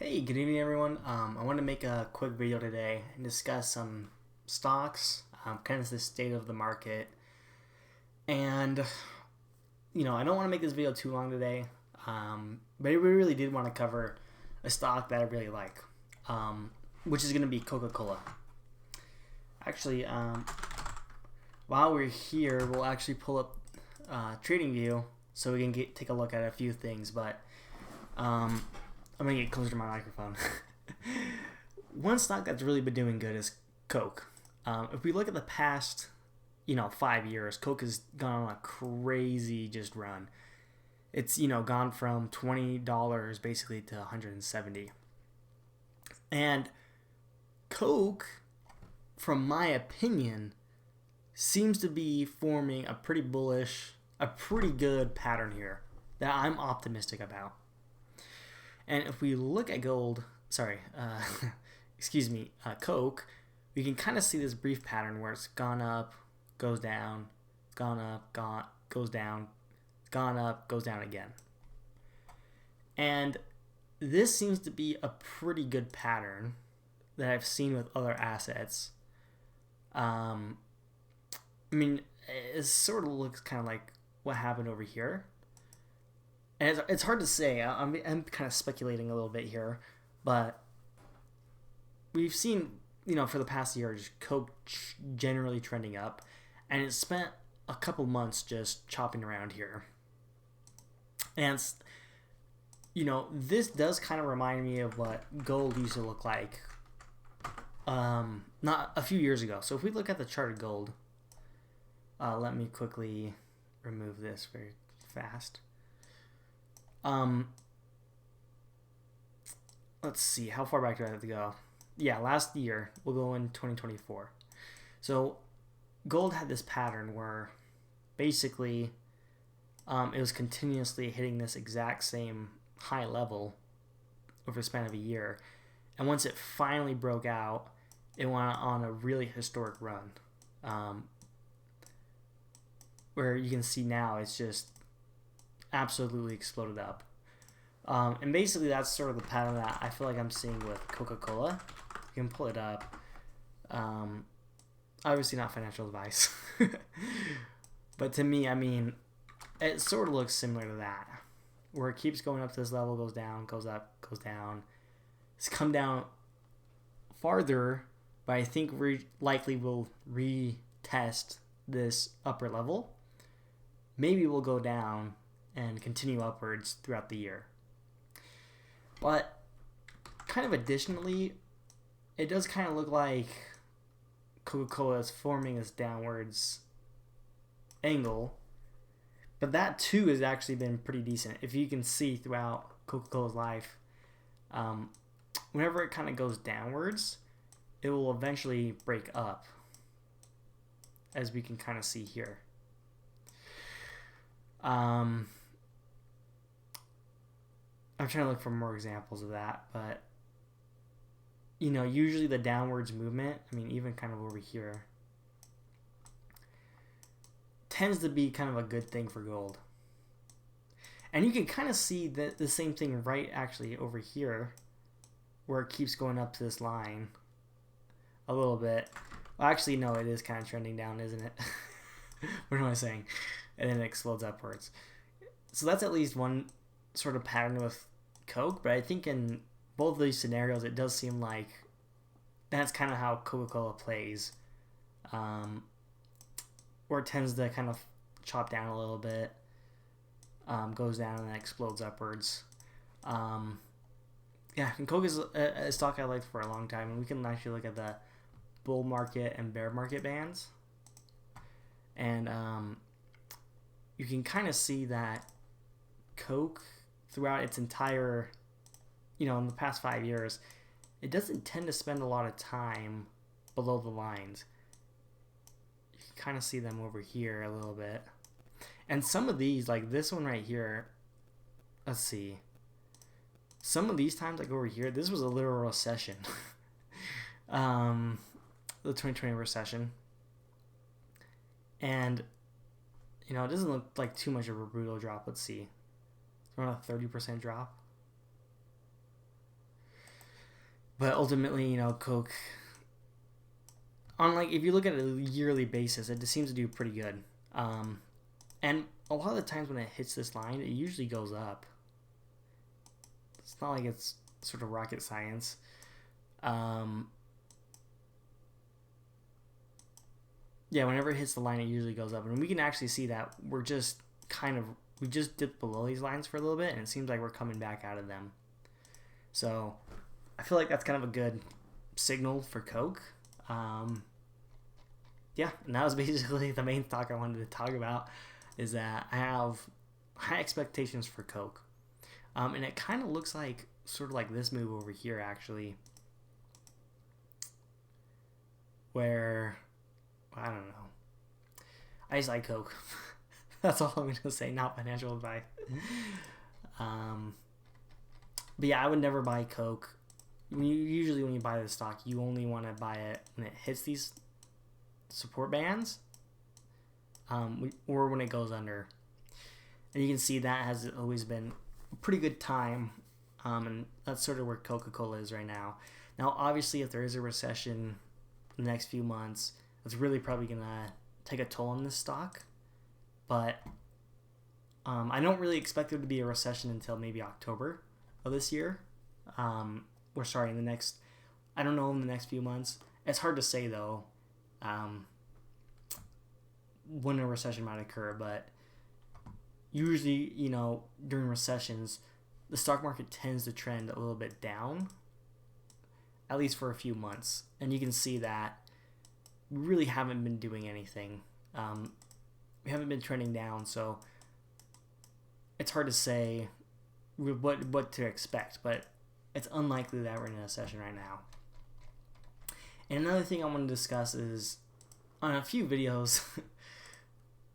Hey, good evening, everyone. I want to make a quick video today and discuss some stocks, kind of the state of the market. And, I don't want to make this video too long today, but I really did want to cover a stock that I really like, which is going to be Coca-Cola. Actually, while we're here, we'll actually pull up TradingView so we can take a look at a few things, but I'm going to get closer to my microphone. One stock that's really been doing good is Coke. If we look at the past, 5 years, Coke has gone on a crazy just run. It's, gone from $20 basically to $170. And Coke, from my opinion, seems to be forming a pretty good pattern here that I'm optimistic about. And if we look at Coke, we can kind of see this brief pattern where it's gone up, goes down, gone up, goes down, gone up, goes down again. And this seems to be a pretty good pattern that I've seen with other assets. It sort of looks kind of like what happened over here. And it's hard to say. I'm kind of speculating a little bit here, but we've seen, for the past year, just Coke generally trending up, and it's spent a couple months just chopping around here. And, this does kind of remind me of what gold used to look like not a few years ago. So if we look at the chart of gold, let me quickly remove this very fast. Let's see, how far back do I have to go? Yeah, last year. We'll go in 2024. So gold had this pattern where basically it was continuously hitting this exact same high level over the span of a year. And once it finally broke out, it went on a really historic run. Where you can see now it's just absolutely exploded up. And basically that's sort of the pattern that I feel like I'm seeing with Coca-Cola. You can pull it up. Obviously not financial advice. But to me, it sort of looks similar to that. Where it keeps going up to this level, goes down, goes up, goes down. It's come down farther, but I think we likely will retest this upper level. Maybe we'll go down and continue upwards throughout the year. But kind of additionally, it does kind of look like Coca-Cola is forming this downwards angle. But that too has actually been pretty decent. If you can see throughout Coca-Cola's life, whenever it kind of goes downwards, it will eventually break up, as we can kind of see here. I'm trying to look for more examples of that, but usually the downwards movement, even kind of over here, tends to be kind of a good thing for gold. And you can kind of see the same thing right actually over here, where it keeps going up to this line a little bit. Well, actually, no, it is kind of trending down, isn't it? What am I saying? And then it explodes upwards. So that's at least one sort of pattern with Coke, but I think in both of these scenarios, it does seem like that's kind of how Coca-Cola plays, where it tends to kind of chop down a little bit, goes down and then explodes upwards. And Coke is a stock I liked for a long time, and we can actually look at the bull market and bear market bands, and you can kind of see that Coke, throughout its entire, in the past 5 years, it doesn't tend to spend a lot of time below the lines. You can kind of see them over here a little bit. And some of these, like this one right here, let's see. Some of these times, like over here, this was a literal recession. The 2020 recession. And, it doesn't look like too much of a brutal drop. Let's see. Around a 30% drop. But ultimately, you know, Coke, on like if you look at it a yearly basis, it just seems to do pretty good. And a lot of the times when it hits this line, it usually goes up. It's not like it's sort of rocket science. Yeah, whenever it hits the line, it usually goes up. And we can actually see that we just dipped below these lines for a little bit, and it seems like we're coming back out of them. So I feel like that's kind of a good signal for Coke. Yeah, and that was basically the main talk I wanted to talk about, is that I have high expectations for Coke. And it kind of looks like sort of like this move over here, actually, where, I don't know. I just like Coke. That's all I'm going to say, not financial advice. But yeah, I would never buy Coke. Usually when you buy the stock, you only want to buy it when it hits these support bands, or when it goes under. And you can see that has always been a pretty good time, and that's sort of where Coca-Cola is right now. Now, obviously, if there is a recession in the next few months, it's really probably going to take a toll on this stock. But I don't really expect there to be a recession until maybe October of this year. We're starting the next, I don't know, in the next few months. It's hard to say, though, when a recession might occur. But usually, you know, during recessions, the stock market tends to trend a little bit down, at least for a few months. And you can see that we really haven't been doing anything. We haven't been trending down, so it's hard to say what to expect, but it's unlikely that we're in a recession right now. And another thing I want to discuss is, on a few videos,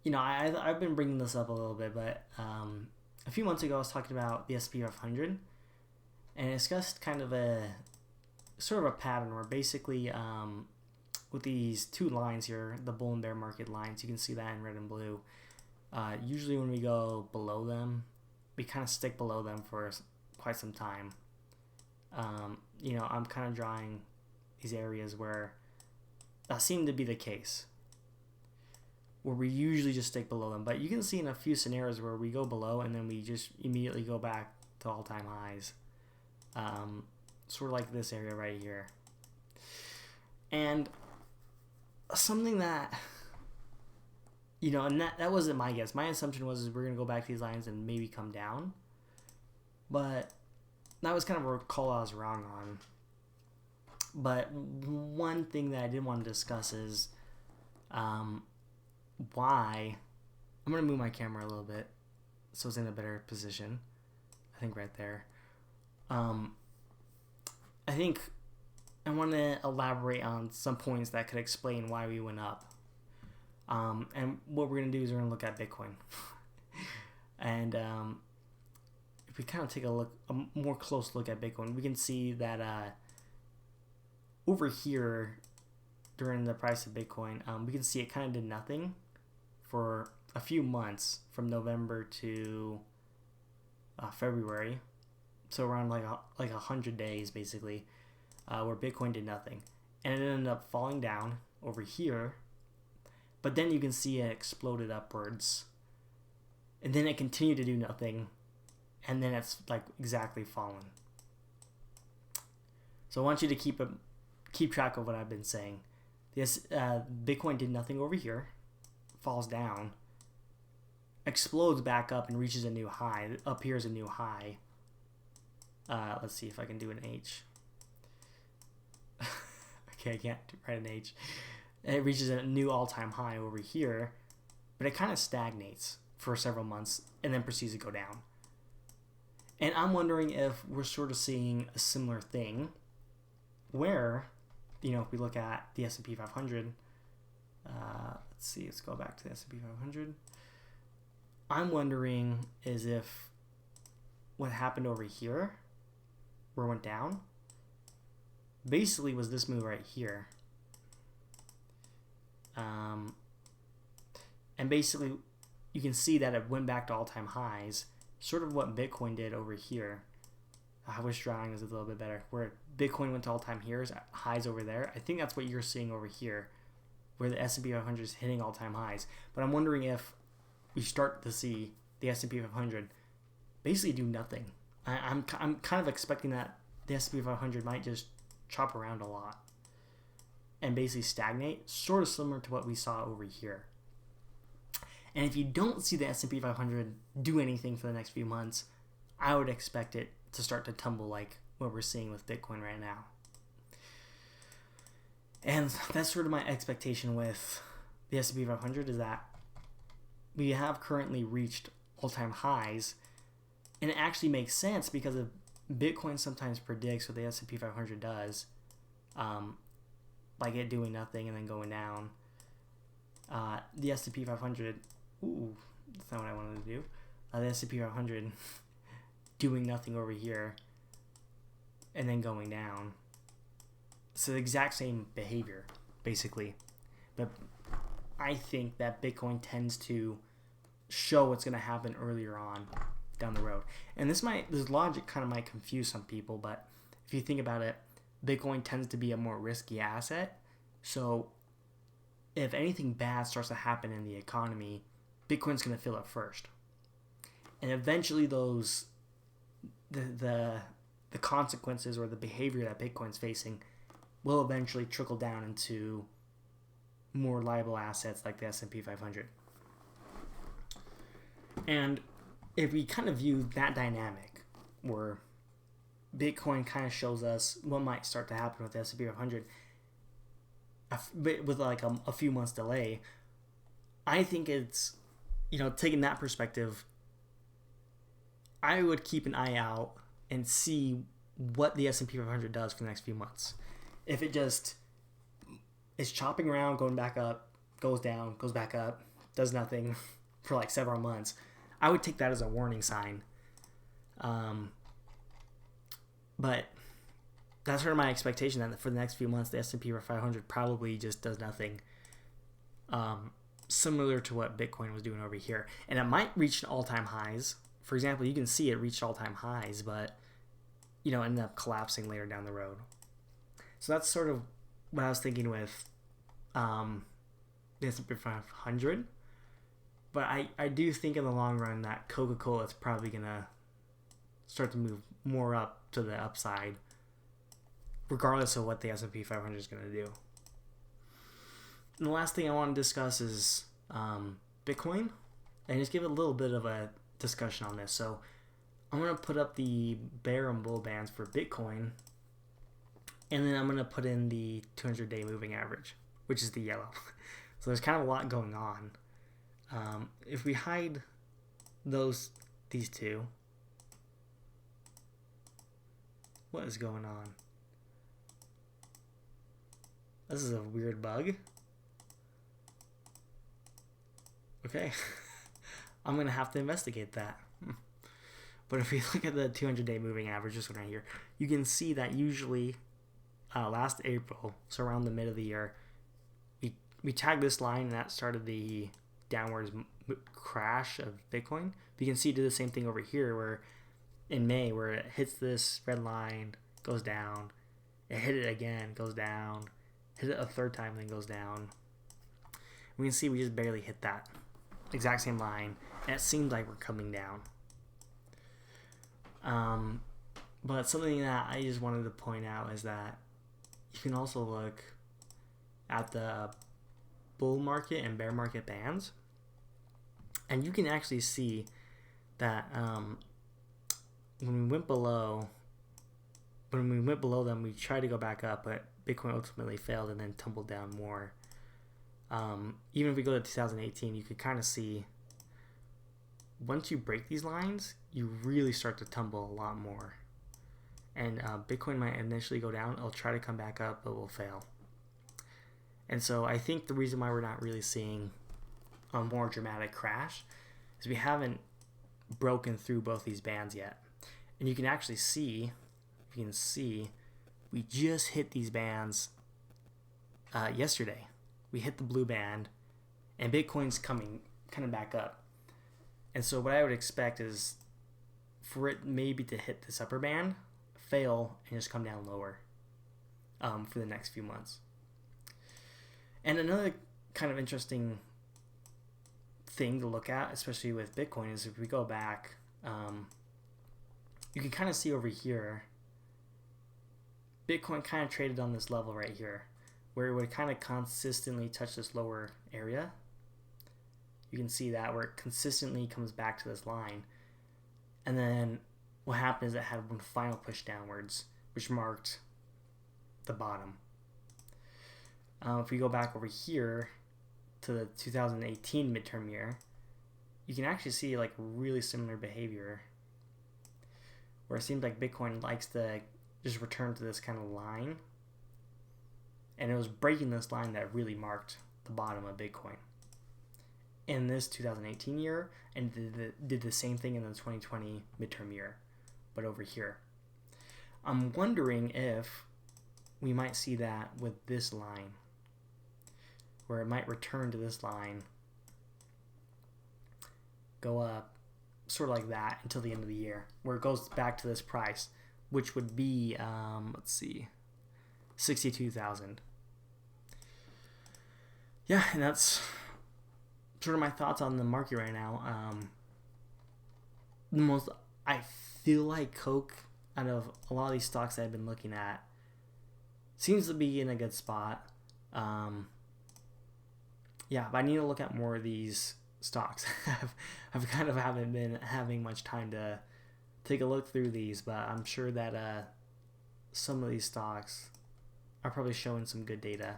you know, I've been bringing this up a little bit, but a few months ago I was talking about the S&P 500, and I discussed kind of a sort of a pattern where basically with these two lines here, the bull and bear market lines, you can see that in red and blue. Usually when we go below them, we kind of stick below them for quite some time. You know, I'm kind of drawing these areas where that seemed to be the case, where we usually just stick below them. But you can see in a few scenarios where we go below and then we just immediately go back to all-time highs. Sort of like this area right here. And something that, you know, and that wasn't my guess. My assumption was we're going to go back to these lines and maybe come down. But that was kind of a call I was wrong on. But one thing that I did want to discuss is why. I'm going to move my camera a little bit so it's in a better position. I think right there. I think I want to elaborate on some points that could explain why we went up. And what we're going to do is we're going to look at Bitcoin. And if we kind of take a more close look at Bitcoin, we can see that over here during the price of Bitcoin, we can see it kind of did nothing for a few months from November to February. So around like 100 days basically, where Bitcoin did nothing. And it ended up falling down over here. But then you can see it exploded upwards. And then it continued to do nothing. And then it's like exactly fallen. So I want you to keep track of what I've been saying. This Bitcoin did nothing over here. Falls down. Explodes back up and reaches a new high. Up here is a new high. Let's see if I can do an H. Okay, I can't write an H. It reaches a new all-time high over here, but it kind of stagnates for several months and then proceeds to go down. And I'm wondering if we're sort of seeing a similar thing where, you know, if we look at the S&P 500, let's go back to the S&P 500. I'm wondering is if what happened over here, where it went down, basically was this move right here. And basically you can see that it went back to all-time highs, sort of what Bitcoin did over here. I wish drawing was a little bit better. Where Bitcoin went to all-time highs over there. I think that's what you're seeing over here, where the S&P 500 is hitting all-time highs. But I'm wondering if we start to see the S&P 500 basically do nothing. I'm kind of expecting that the S&P 500 might just chop around a lot and basically stagnate, sort of similar to what we saw over here. And if you don't see the S&P 500 do anything for the next few months, I would expect it to start to tumble like what we're seeing with Bitcoin right now. And that's sort of my expectation with the S&P 500, is that we have currently reached all-time highs, and it actually makes sense because of Bitcoin sometimes predicts what the S&P 500 does, like it doing nothing and then going down. The S&P 500, that's not what I wanted to do. The S&P 500 doing nothing over here and then going down. So the exact same behavior, basically. But I think that Bitcoin tends to show what's going to happen earlier on down the road. And this logic kind of might confuse some people, but if you think about it, Bitcoin tends to be a more risky asset. So if anything bad starts to happen in the economy, Bitcoin's going to feel it first. And eventually the consequences or the behavior that Bitcoin's facing will eventually trickle down into more liable assets like the S&P 500. And if we kind of view that dynamic where Bitcoin kind of shows us what might start to happen with the S&P 500 with like a few months delay, I think it's, taking that perspective, I would keep an eye out and see what the S&P 500 does for the next few months. If it just is chopping around, going back up, goes down, goes back up, does nothing for like several months, I would take that as a warning sign. But that's sort of my expectation, that for the next few months, the S&P 500 probably just does nothing. Similar to what Bitcoin was doing over here. And it might reach all-time highs. For example, you can see it reached all-time highs, but, ended up collapsing later down the road. So that's sort of what I was thinking with the S&P 500. But I do think in the long run that Coca-Cola is probably going to start to move more up to the upside, regardless of what the S&P 500 is going to do. And the last thing I want to discuss is Bitcoin, and just give a little bit of a discussion on this. So I'm going to put up the bear and bull bands for Bitcoin, and then I'm going to put in the 200-day moving average, which is the yellow. So there's kind of a lot going on. If we hide these two, what is going on? This is a weird bug. Okay. I'm going to have to investigate that. But if we look at the 200-day moving average, just right here, you can see that usually last April, so around the mid of the year, we tagged this line, and that started the downwards crash of Bitcoin. But you can see it did the same thing over here, where in May, where it hits this red line, goes down, it hit it again, goes down, hit it a third time, then goes down. We can see we just barely hit that exact same line, and it seems like we're coming down. But something that I just wanted to point out is that you can also look at the bull market and bear market bands, and you can actually see that when we went below them, we tried to go back up, but Bitcoin ultimately failed and then tumbled down more. Even if we go to 2018, you could kind of see once you break these lines, you really start to tumble a lot more. And Bitcoin might initially go down, it'll try to come back up, but will fail. And so I think the reason why we're not really seeing a more dramatic crash is we haven't broken through both these bands yet. And you can actually see, we just hit these bands yesterday. We hit the blue band, and Bitcoin's coming back up. And so what I would expect is for it maybe to hit this upper band fail and just come down lower for the next few months. And another kind of interesting thing to look at, especially with Bitcoin, is if we go back, you can kind of see over here, Bitcoin kind of traded on this level right here, where it would kind of consistently touch this lower area. You can see that where it consistently comes back to this line. And then what happened is it had one final push downwards, which marked the bottom. If we go back over here to the 2018 midterm year, you can actually see like really similar behavior, where it seems like Bitcoin likes to just return to this kind of line. And it was breaking this line that really marked the bottom of Bitcoin in this 2018 year, and did the same thing in the 2020 midterm year, but over here. I'm wondering if we might see that with this line, where it might return to this line, go up sort of like that until the end of the year, where it goes back to this price, which would be, let's see, 62,000. Yeah, and that's sort of my thoughts on the market right now. I feel like Coke, out of a lot of these stocks that I've been looking at, seems to be in a good spot. Yeah, but I need to look at more of these stocks. I've kind of haven't been having much time to take a look through these, but I'm sure that some of these stocks are probably showing some good data.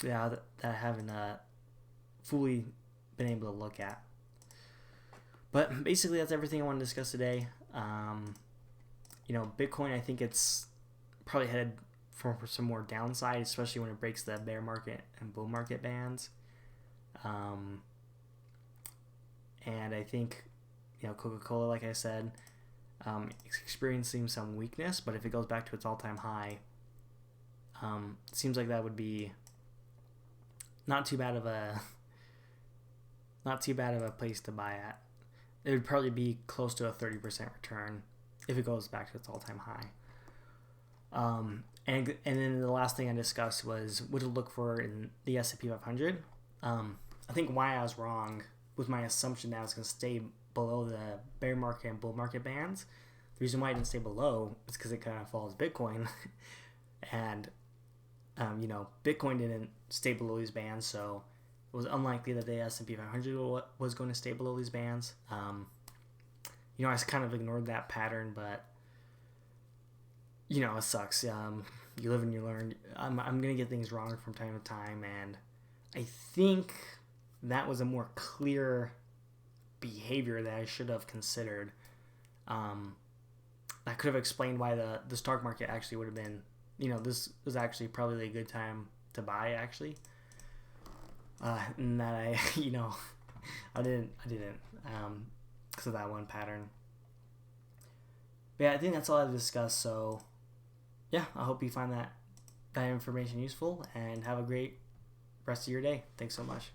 That I haven't fully been able to look at. But basically, that's everything I want to discuss today. Bitcoin, I think it's probably headed for some more downside, especially when it breaks the bear market and bull market bands. And I think, Coca-Cola, like I said, is experiencing some weakness, but if it goes back to its all-time high, it seems like that would be not too bad of a place to buy at. It would probably be close to a 30% return if it goes back to its all-time high. And then the last thing I discussed was what to look for in the S&P 500. I think why I was wrong with my assumption that I was going to stay below the bear market and bull market bands. The reason why I didn't stay below is because it kind of follows Bitcoin. And, Bitcoin didn't stay below these bands, so it was unlikely that the S&P 500 was going to stay below these bands. I kind of ignored that pattern, but, it sucks. You live and you learn. I'm going to get things wrong from time to time, and I think that was a more clear behavior that I should have considered. That could have explained why the stock market actually would have been, this was actually probably a good time to buy, actually. And that I didn't because of that one pattern. But yeah, I think that's all I've discussed. So yeah, I hope you find that information useful, and have a great rest of your day. Thanks so much.